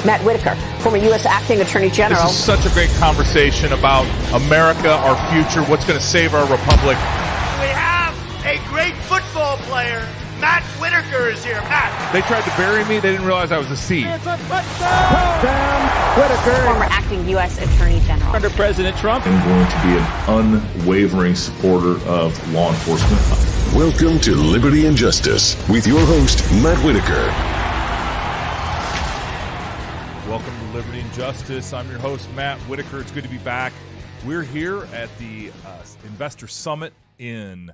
Matt Whitaker, former U.S. Acting Attorney General. This is such a great conversation about America, our future, what's going to save our republic. We have a great football player. Matt Whitaker is here. Matt. They tried to bury me. They didn't realize I was a seed. It's a touchdown. Whitaker. Former acting U.S. Attorney General. Under President Trump. I'm going to be an unwavering supporter of law enforcement. Welcome to Liberty and Justice with your host, Matt Whitaker. Welcome to Liberty and Justice. I'm your host, Matt Whitaker. It's good to be back. We're here at the Investor Summit in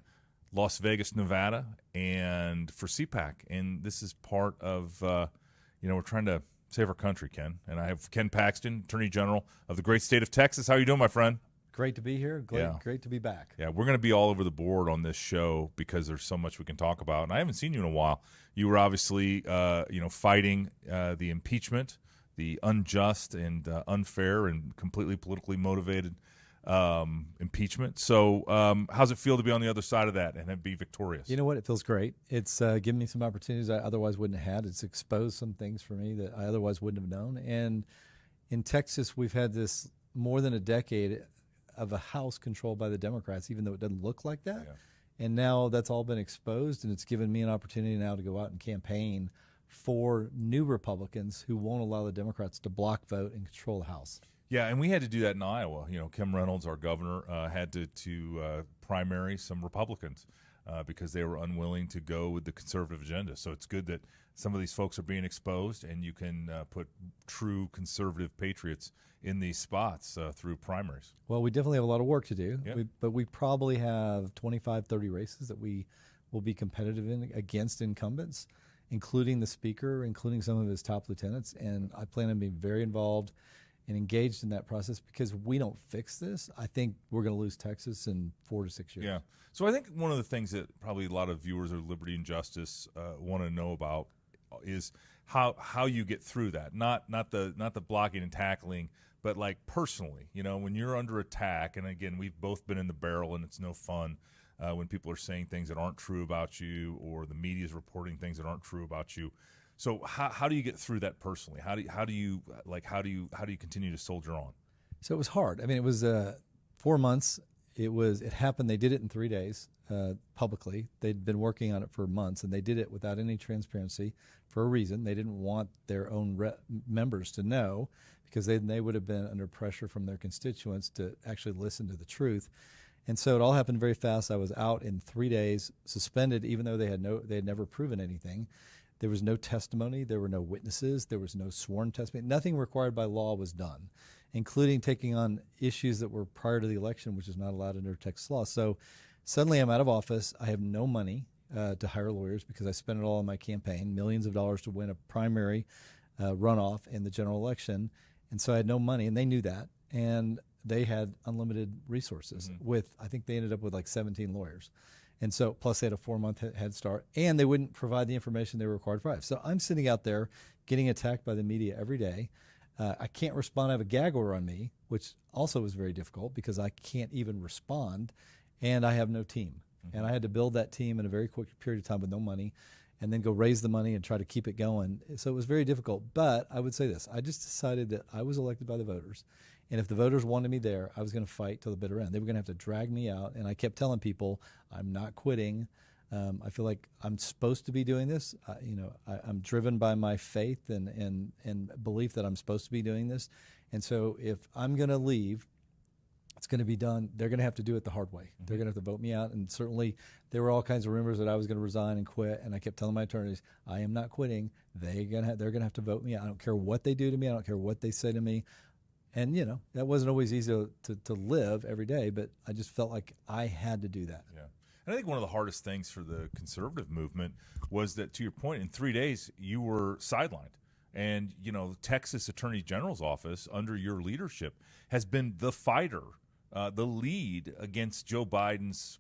Las Vegas, Nevada, and for CPAC. And this is part of, we're trying to save our country, Ken. And I have Ken Paxton, Attorney General of the great state of Texas. How are you doing, my friend? Great to be here. Great to be back. Yeah, we're going to be all over the board on this show because there's so much we can talk about. And I haven't seen you in a while. You were obviously, fighting the impeachment, the unjust and unfair and completely politically motivated impeachment. So how's it feel to be on the other side of that and be victorious? You know what? It feels great. It's given me some opportunities I otherwise wouldn't have had. It's exposed some things for me that I otherwise wouldn't have known. And in Texas, we've had this more than a decade of a House controlled by the Democrats, even though it doesn't look like that. Yeah. And now that's all been exposed, and it's given me an opportunity now to go out and campaign for new Republicans who won't allow the Democrats to block vote and control the House. Yeah, and we had to do that in Iowa. Kim Reynolds, our governor, had to primary some Republicans because they were unwilling to go with the conservative agenda. So it's good that some of these folks are being exposed, and you can put true conservative patriots in these spots through primaries. Well, we definitely have a lot of work to do, yeah. But we probably have 25, 30 races that we will be competitive in against incumbents, including the speaker, including some of his top lieutenants. And I plan on being very involved and engaged in that process because we don't fix this, I think we're going to lose Texas in 4 to 6 years. Yeah. So I think one of the things that probably a lot of viewers of Liberty and Justice want to know about is how you get through that. Not the blocking and tackling, but like personally, when you're under attack. And again, we've both been in the barrel, and it's no fun when people are saying things that aren't true about you, or the media is reporting things that aren't true about you. So how do you get through that personally? How do you continue to soldier on? So it was hard. I mean, it was 4 months. It happened. They did it in 3 days publicly. They'd been working on it for months, and they did it without any transparency for a reason. They didn't want their own members to know, because they would have been under pressure from their constituents to actually listen to the truth. And so it all happened very fast. I was out in 3 days, suspended, even though they had never proven anything. There was no testimony. There were no witnesses. There was no sworn testimony. Nothing required by law was done, including taking on issues that were prior to the election, which is not allowed under Texas law. So suddenly I'm out of office. I have no money to hire lawyers because I spent it all on my campaign, millions of dollars to win a primary runoff in the general election. And so I had no money, and they knew that. And they had unlimited resources I think they ended up with like 17 lawyers. And so, plus they had a 4-month head start, and they wouldn't provide the information they were required to provide. So I'm sitting out there getting attacked by the media every day. I can't respond. I have a gag order on me, which also was very difficult because I can't even respond, and I have no team. And I had to build that team in a very quick period of time with no money, and then go raise the money and try to keep it going. So it was very difficult. But I would say this. I just decided that I was elected by the voters, and if the voters wanted me there, I was going to fight till the bitter end. They were going to have to drag me out, and I kept telling people, I'm not quitting. I feel like I'm supposed to be doing this. I'm driven by my faith and belief that I'm supposed to be doing this. And so if I'm going to leave, it's going to be done. They're going to have to do it the hard way. Mm-hmm. They're going to have to vote me out. And certainly there were all kinds of rumors that I was going to resign and quit. And I kept telling my attorneys, I am not quitting. They're going to have to vote me out. I don't care what they do to me. I don't care what they say to me. And, that wasn't always easy to live every day, but I just felt like I had to do that. Yeah. And I think one of the hardest things for the conservative movement was that, to your point, in 3 days you were sidelined. And, Texas Attorney General's office under your leadership has been the fighter, the lead against Joe Biden's,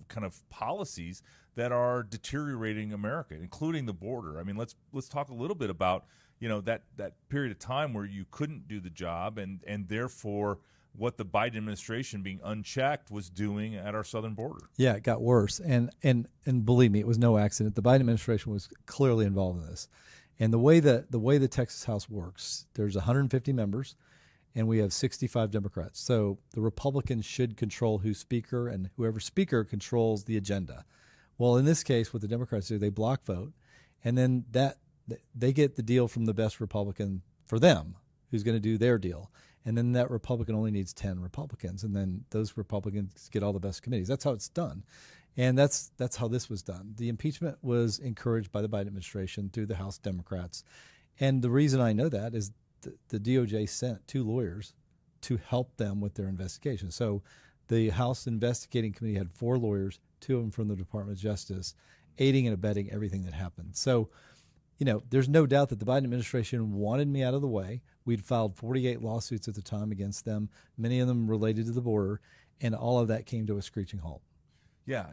kind of policies that are deteriorating America, including the border. I mean, let's talk a little bit about, that period of time where you couldn't do the job and therefore what the Biden administration, being unchecked, was doing at our southern border. Yeah, it got worse. And believe me, it was no accident. The Biden administration was clearly involved in this. And the way the Texas House works, there's 150 members, and we have 65 Democrats. So the Republicans should control who's speaker, and whoever speaker controls the agenda. Well, in this case, what the Democrats do, they block vote, and then they get the deal from the best Republican for them, who's going to do their deal. And then that Republican only needs 10 Republicans, and then those Republicans get all the best committees. That's how it's done. And that's how this was done. The impeachment was encouraged by the Biden administration through the House Democrats. And the reason I know that is the DOJ sent 2 lawyers to help them with their investigation. So the House Investigating Committee had 4 lawyers, 2 of them from the Department of Justice, aiding and abetting everything that happened. So, there's no doubt that the Biden administration wanted me out of the way. We'd filed 48 lawsuits at the time against them, many of them related to the border, and all of that came to a screeching halt. Yeah,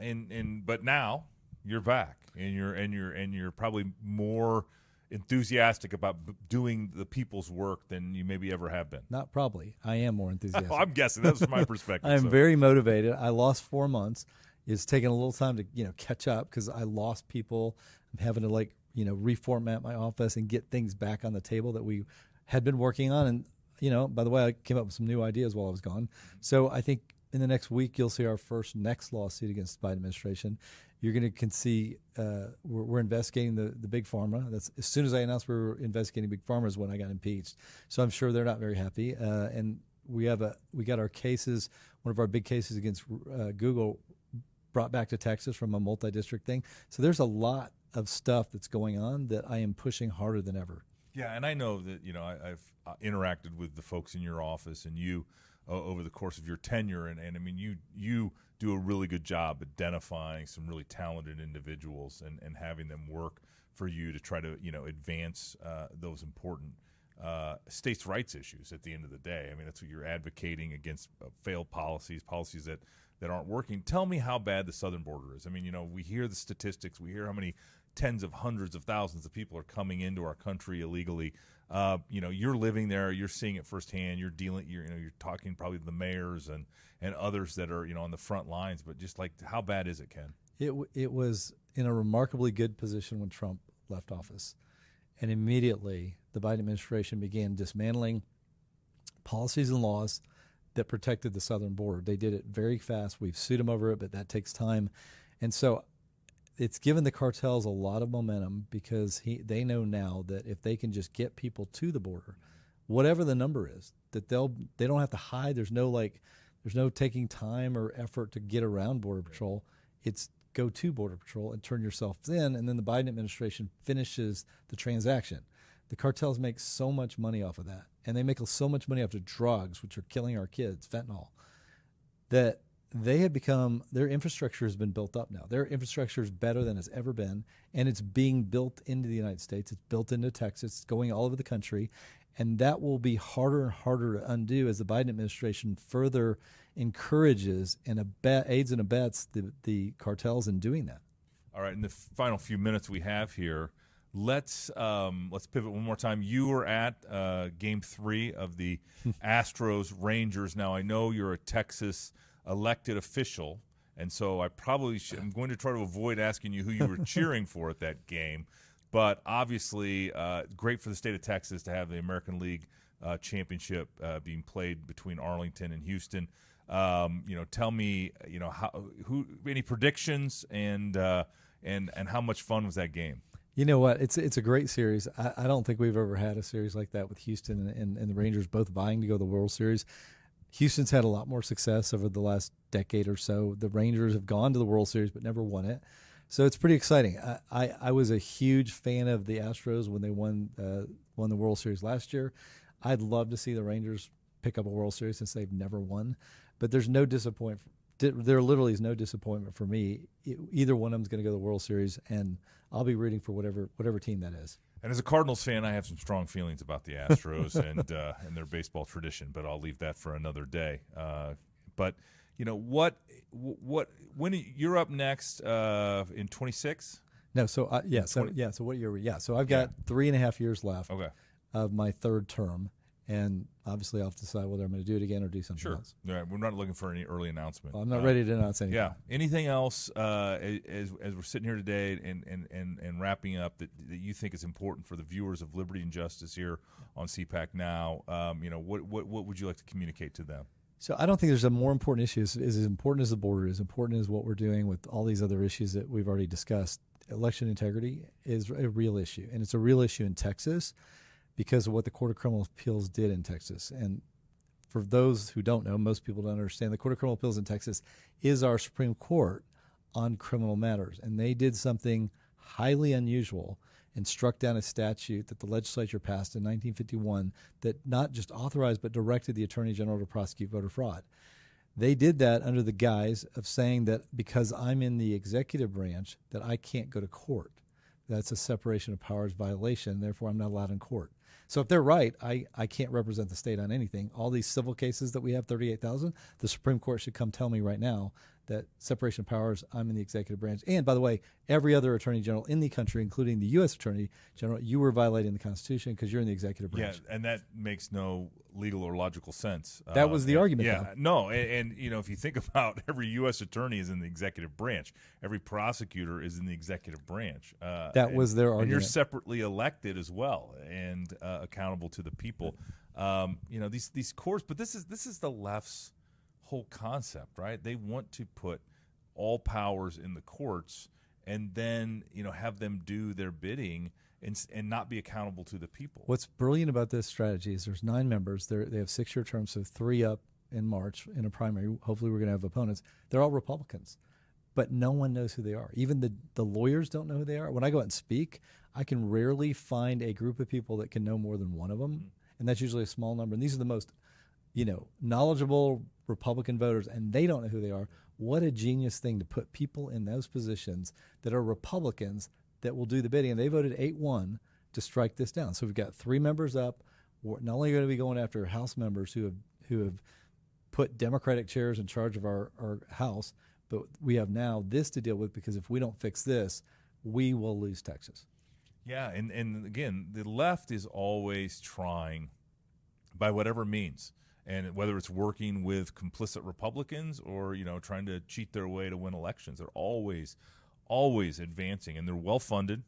but now you're back, and you're probably more enthusiastic about doing the people's work than you maybe ever have been. Not probably. I am more enthusiastic. I'm guessing that's my perspective. I'm very motivated. I lost 4 months. It's taken a little time to catch up because I lost people. I'm having to reformat my office and get things back on the table that we had been working on. And by the way, I came up with some new ideas while I was gone. So I think in the next week, you'll see our next lawsuit against the Biden administration. You're going to see we're investigating the big pharma. That's as soon as I announced we were investigating big pharma is when I got impeached. So I'm sure they're not very happy. And we got our cases. One of our big cases against Google brought back to Texas from a multi-district thing. So there's a lot of stuff that's going on that I am pushing harder than ever. Yeah, and I know that I've interacted with the folks in your office and you over the course of your tenure, and I mean you do a really good job identifying some really talented individuals and having them work for you to try to advance those important states' rights issues. At the end of the day, I mean that's what you're advocating against: failed policies that aren't working. Tell me how bad the southern border is. I mean, we hear the statistics, we hear how many tens of hundreds of thousands of people are coming into our country illegally. You're living there, you're seeing it firsthand. You're talking probably to the mayors and others that are on the front lines. But just how bad is it, Ken? It was in a remarkably good position when Trump left office, and immediately the Biden administration began dismantling policies and laws that protected the southern border. They did it very fast. We've sued them over it, but that takes time, and so it's given the cartels a lot of momentum because they know now that if they can just get people to the border, whatever the number is, that they don't have to hide. There's no taking time or effort to get around Border Patrol. It's go to Border Patrol and turn yourself in, and then the Biden administration finishes the transaction. The cartels make so much money off of that, and they make so much money off of drugs, which are killing our kids, fentanyl, that they have become, their infrastructure has been built up now. Their infrastructure is better than it's ever been, and it's being built into the United States. It's built into Texas. It's going all over the country, and that will be harder and harder to undo as the Biden administration further encourages and aids and abets the cartels in doing that. All right, in the final few minutes we have here, let's pivot one more time. You were at Game 3 of the Astros Rangers. Now I know you're a Texas elected official, and so I'm going to try to avoid asking you who you were cheering for at that game. But obviously, great for the state of Texas to have the American League championship being played between Arlington and Houston. Tell me, any predictions and how much fun was that game? You know what? It's a great series. I don't think we've ever had a series like that with Houston and the Rangers both vying to go to the World Series. Houston's had a lot more success over the last decade or so. The Rangers have gone to the World Series but never won it. So it's pretty exciting. I was a huge fan of the Astros when they won the World Series last year. I'd love to see the Rangers pick up a World Series since they've never won. But there's no disappointment. There literally is no disappointment for me. Either one of them is going to go to the World Series, and I'll be rooting for whatever team that is. And as a Cardinals fan, I have some strong feelings about the Astros and their baseball tradition, but I'll leave that for another day. But when you're up next in 26? No, so what year? So I've got 3.5 years left. Okay. Of my third term, And obviously, I'll have to decide whether I'm going to do it again or do something else. Yeah, we're not looking for any early announcement. Well, I'm not ready to announce anything. Yeah. Anything else as we're sitting here today and wrapping up that you think is important for the viewers of Liberty and Justice here on CPAC Now? What would you like to communicate to them? So I don't think there's a more important issue. Is as important as the border is important as what we're doing with all these other issues that we've already discussed. Election integrity is a real issue, and it's a real issue in Texas because of what the Court of Criminal Appeals did in Texas. And for those who don't know, most people don't understand, the Court of Criminal Appeals in Texas is our Supreme Court on criminal matters. And they did something highly unusual and struck down a statute that the legislature passed in 1951 that not just authorized but directed the Attorney General to prosecute voter fraud. They did that under the guise of saying that because I'm in the executive branch that I can't go to court. That's a separation of powers violation, therefore I'm not allowed in court. So if they're right, I can't represent the state on anything. All these civil cases that we have, 38,000, the Supreme Court should come tell me right now that separation of powers, I'm in the executive branch. And by the way, every other attorney general in the country, including the U.S. Attorney General, you were violating the Constitution because you're in the executive branch. Yeah, and that makes no legal or logical sense. That was the argument. Yeah, no, and if you think about every U.S. attorney is in the executive branch, every prosecutor is in the executive branch. That was their argument. And you're separately elected as well and accountable to the people. These courts, but this is the left's whole concept, right? They want to put all powers in the courts and then have them do their bidding and not be accountable to the people. What's brilliant about this strategy is there's 9 members. They have 6-year terms, so 3 up in March in a primary. Hopefully we're going to have opponents. They're all Republicans, but no one knows who they are. Even the lawyers don't know who they are. When I go out and speak, I can rarely find a group of people that can know more than one of them, and that's usually a small number. And these are the most knowledgeable Republican voters, and they don't know who they are. What a genius thing to put people in those positions that are Republicans that will do the bidding. And they voted 8-1 to strike this down. So we've got 3 members up. We're not only going to be going after House members who have put Democratic chairs in charge of our House, but we have now this to deal with, because if we don't fix this, we will lose Texas. Yeah, and again, the left is always trying, by whatever means, and whether it's working with complicit Republicans or trying to cheat their way to win elections, they're always advancing, and they're well funded,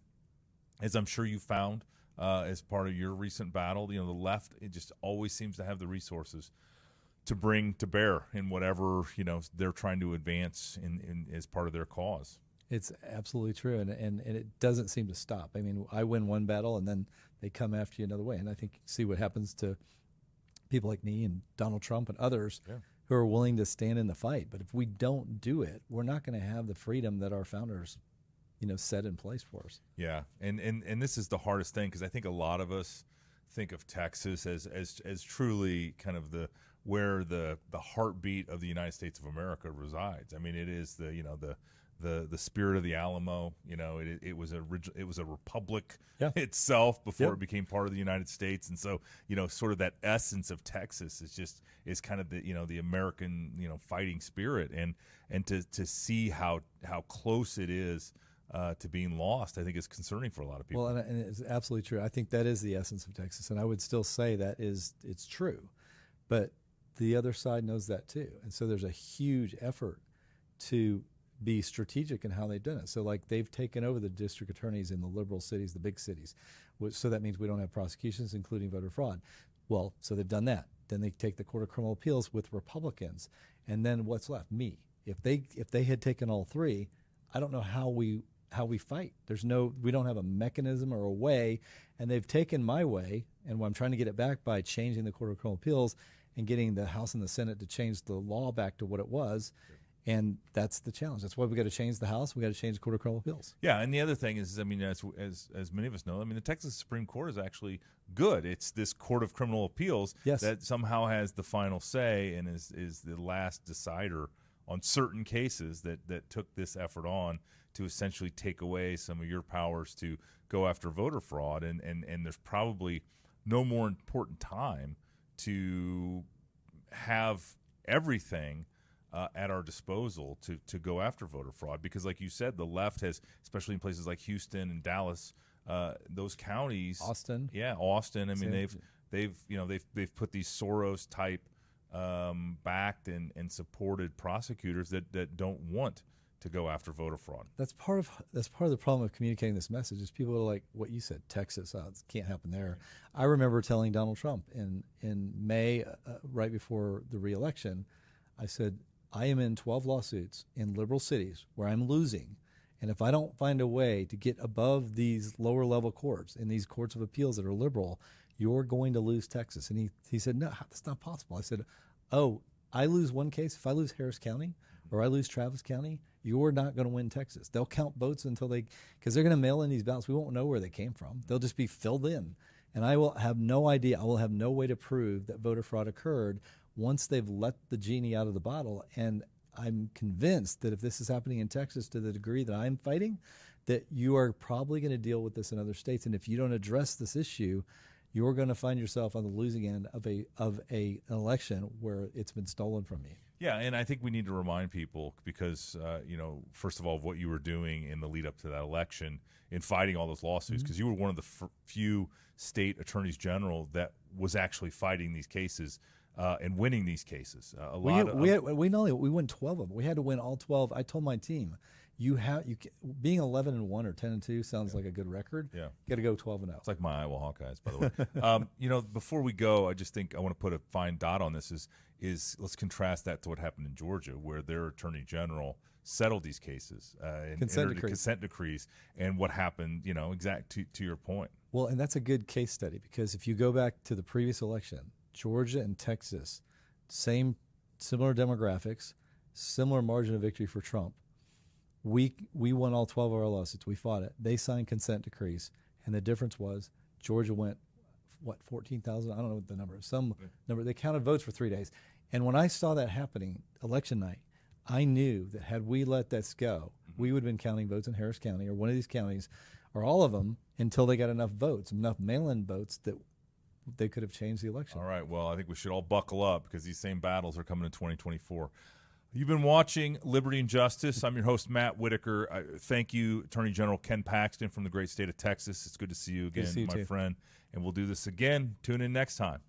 as I'm sure you found as part of your recent battle. The left, it just always seems to have the resources to bring to bear in whatever they're trying to advance in as part of their cause. It's absolutely true, and it doesn't seem to stop. I mean, I win one battle, and then they come after you another way, and I think you see what happens to people like me and Donald Trump and others who are willing to stand in the fight. But if we don't do it, we're not going to have the freedom that our founders, set in place for us. Yeah, and this is the hardest thing, because I think a lot of us think of Texas as truly kind of where the heartbeat of the United States of America resides. I mean, it is the spirit of the Alamo. It was a republic itself before it became part of the United States, and so sort of that essence of Texas is kind of the American fighting spirit, and to see how close it is to being lost, I think is concerning for a lot of people. Well, and it's absolutely true. I think that is the essence of Texas, and I would still say it's true, but the other side knows that too, and so there's a huge effort to be strategic in how they've done it. So like they've taken over the district attorneys in the liberal cities, the big cities. So that means we don't have prosecutions, including voter fraud. Well, so they've done that. Then they take the Court of Criminal Appeals with Republicans. And then what's left? Me. If they had taken all 3, I don't know how we fight. We don't have a mechanism or a way. And they've taken my way, and I'm trying to get it back by changing the Court of Criminal Appeals and getting the House and the Senate to change the law back to what it was. And that's the challenge. That's why we got to change the House. We got to change the Court of Criminal Appeals. Yeah, and the other thing is, I mean, as many of us know, I mean, the Texas Supreme Court is actually good. It's this Court of Criminal Appeals that somehow has the final say and is the last decider on certain cases that took this effort on to essentially take away some of your powers to go after voter fraud. And there's probably no more important time to have everything at our disposal to go after voter fraud, because like you said, the left has, especially in places like Houston and Dallas, those counties, Austin. Yeah, Austin. I mean, Same. they've put these Soros type backed and supported prosecutors that don't want to go after voter fraud. That's part of the problem of communicating this message is people are like what you said, Texas, it can't happen there. I remember telling Donald Trump in May, right before the re-election, I said, I am in 12 lawsuits in liberal cities where I'm losing. And if I don't find a way to get above these lower level courts and these courts of appeals that are liberal, you're going to lose Texas. And he said, no, that's not possible. I said, oh, I lose one case. If I lose Harris County or I lose Travis County, you're not going to win Texas. They'll count votes because they're going to mail in these ballots. We won't know where they came from. They'll just be filled in. And I will have no idea. I will have no way to prove that voter fraud occurred once they've let the genie out of the bottle. And I'm convinced that if this is happening in Texas to the degree that I'm fighting, that you are probably going to deal with this in other states. And if you don't address this issue, you're going to find yourself on the losing end of an election where it's been stolen from you. Yeah, and I think we need to remind people because, first of all, of what you were doing in the lead up to that election in fighting all those lawsuits, because you were one of the few state attorneys general that was actually fighting these cases and winning these cases. We won 12 of them. We had to win all 12. I told my team, being 11-1 or 10-2 sounds like a good record. Yeah, got to go 12-0. It's like my Iowa Hawkeyes, by the way. Before we go, I just think I want to put a fine dot on this. Is let's contrast that to what happened in Georgia, where their attorney general settled these cases and consent decrees, and what happened. To your point. Well, and that's a good case study because if you go back to the previous election, Georgia and Texas, similar demographics, similar margin of victory for Trump. We won all 12 of our lawsuits. We fought it. They signed consent decrees, and the difference was Georgia went, 14,000? I don't know what the number is. Some number. They counted votes for 3 days. And when I saw that happening, election night, I knew that had we let this go, we would have been counting votes in Harris County or one of these counties, or all of them, until they got enough votes, enough mail-in votes that they could have changed the election. All right. Well, I think we should all buckle up because these same battles are coming in 2024. You've been watching Liberty and Justice. I'm your host, Matt Whitaker. Thank you, Attorney General Ken Paxton from the great state of Texas. It's good to see you again, my friend. And we'll do this again. Tune in next time.